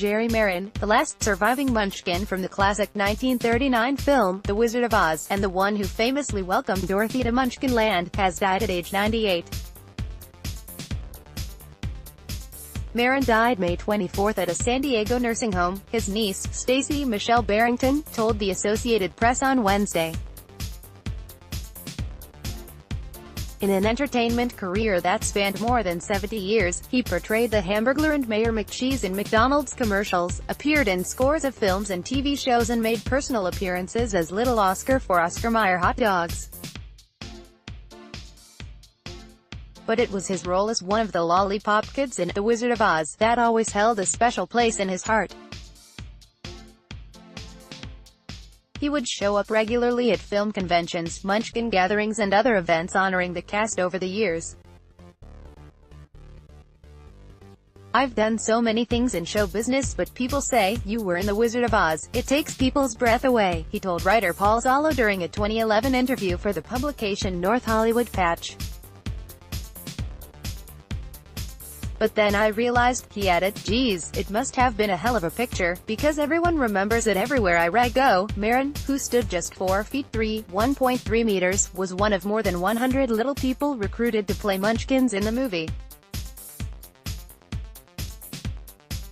Maren, the last surviving Munchkin from the classic 1939 film, The Wizard of Oz, and the one who famously welcomed Dorothy to Munchkin Land, has died at age 98. Maren died May 24 at a San Diego nursing home, his niece, Stacey Michelle Barrington, told the Associated Press on Wednesday. In an entertainment career that spanned more than 70 years, he portrayed the Hamburglar and Mayor McCheese in McDonald's commercials, appeared in scores of films and TV shows and made personal appearances as Little Oscar for Oscar Mayer hot dogs. But it was his role as one of the Lollipop Kids in The Wizard of Oz that always held a special place in his heart. He would show up regularly at film conventions, Munchkin gatherings and other events honoring the cast over the years. "I've done so many things in show business, but people say, you were in The Wizard of Oz. It takes people's breath away," he told writer Paul Zollo during a 2011 interview for the publication North Hollywood Patch. "But then I realized," he added, "geez, it must have been a hell of a picture, because everyone remembers it everywhere I go." Maren, who stood just 4 feet 3, 1.3 meters, was one of more than 100 little people recruited to play Munchkins in the movie.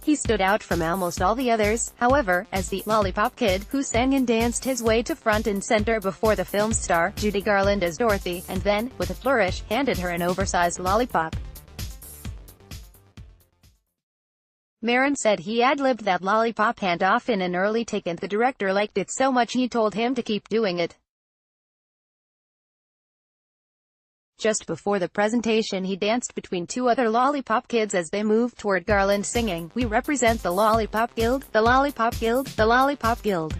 He stood out from almost all the others, however, as the Lollipop Kid, who sang and danced his way to front and center before the film's star, Judy Garland as Dorothy, and then, with a flourish, handed her an oversized lollipop. Maren said he ad-libbed that lollipop handoff in an early take and the director liked it so much he told him to keep doing it. Just before the presentation he danced between two other Lollipop Kids as they moved toward Garland singing, "We represent the Lollipop Guild, the Lollipop Guild, the Lollipop Guild.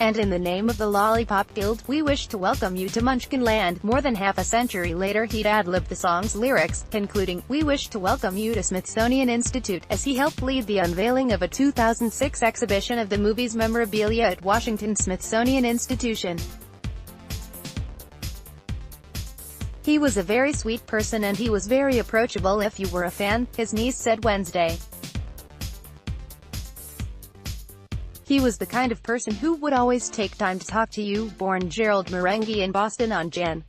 And in the name of the Lollipop Guild, we wish to welcome you to Munchkin Land." More than half a century later he'd ad-libbed the song's lyrics, concluding, "We wish to welcome you to Smithsonian Institute," as he helped lead the unveiling of a 2006 exhibition of the movie's memorabilia at Washington Smithsonian Institution. "He was a very sweet person and he was very approachable if you were a fan," his niece said Wednesday. "He was the kind of person who would always take time to talk to you." Born Gerald Marenghi in Boston on Jan.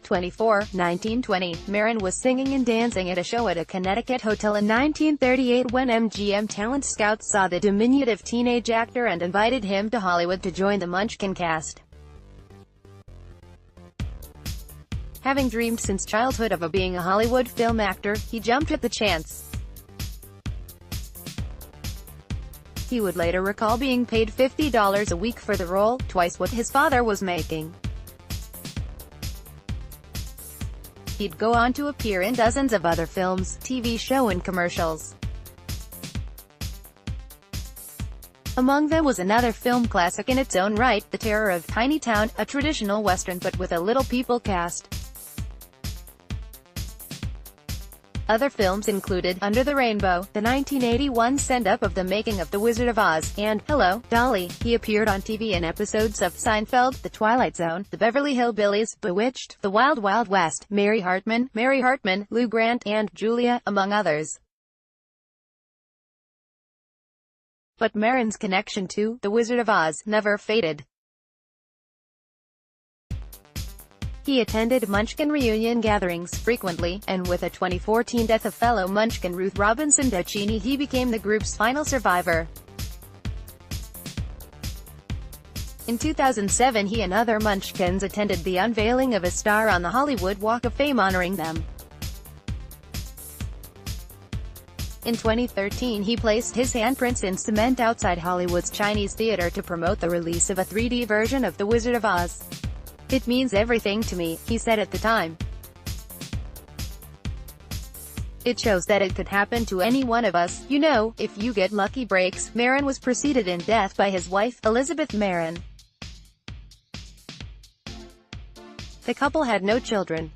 24, 1920, Maren was singing and dancing at a show at a Connecticut hotel in 1938 when MGM talent scouts saw the diminutive teenage actor and invited him to Hollywood to join the Munchkin cast. Having dreamed since childhood of being a Hollywood film actor, he jumped at the chance. He would later recall being paid $50 a week for the role, twice what his father was making. He'd go on to appear in dozens of other films, TV show and commercials. Among them was another film classic in its own right, The Terror of Tiny Town, a traditional Western but with a little people cast. Other films included Under the Rainbow, the 1981 send-up of The Making of The Wizard of Oz, and Hello, Dolly. He appeared on TV in episodes of Seinfeld, The Twilight Zone, The Beverly Hillbillies, Bewitched, The Wild Wild West, Mary Hartman, Lou Grant, and Julia, among others. But Maren's connection to The Wizard of Oz never faded. He attended Munchkin reunion gatherings frequently, and with a 2014 death of fellow Munchkin Ruth Robinson Daccini he became the group's final survivor. In 2007 he and other Munchkins attended the unveiling of a star on the Hollywood Walk of Fame honoring them. In 2013 he placed his handprints in cement outside Hollywood's Chinese Theater to promote the release of a 3D version of The Wizard of Oz. "It means everything to me," he said at the time. "It shows that it could happen to any one of us, you know, if you get lucky breaks." Maren was preceded in death by his wife, Elizabeth Maren. The couple had no children.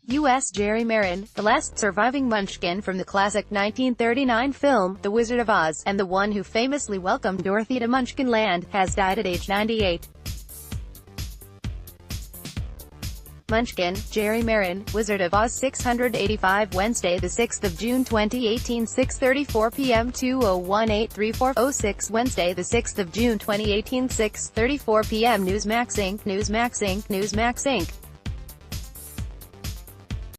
U.S. Jerry Maren, the last surviving Munchkin from the classic 1939 film, The Wizard of Oz, and the one who famously welcomed Dorothy to Munchkin Land, has died at age 98. Munchkin, Jerry Maren, Wizard of Oz 685 Wednesday 6 June 2018 6:34 p.m. 201-834-06 Wednesday 6 June 2018 6:34 p.m. Newsmax Inc.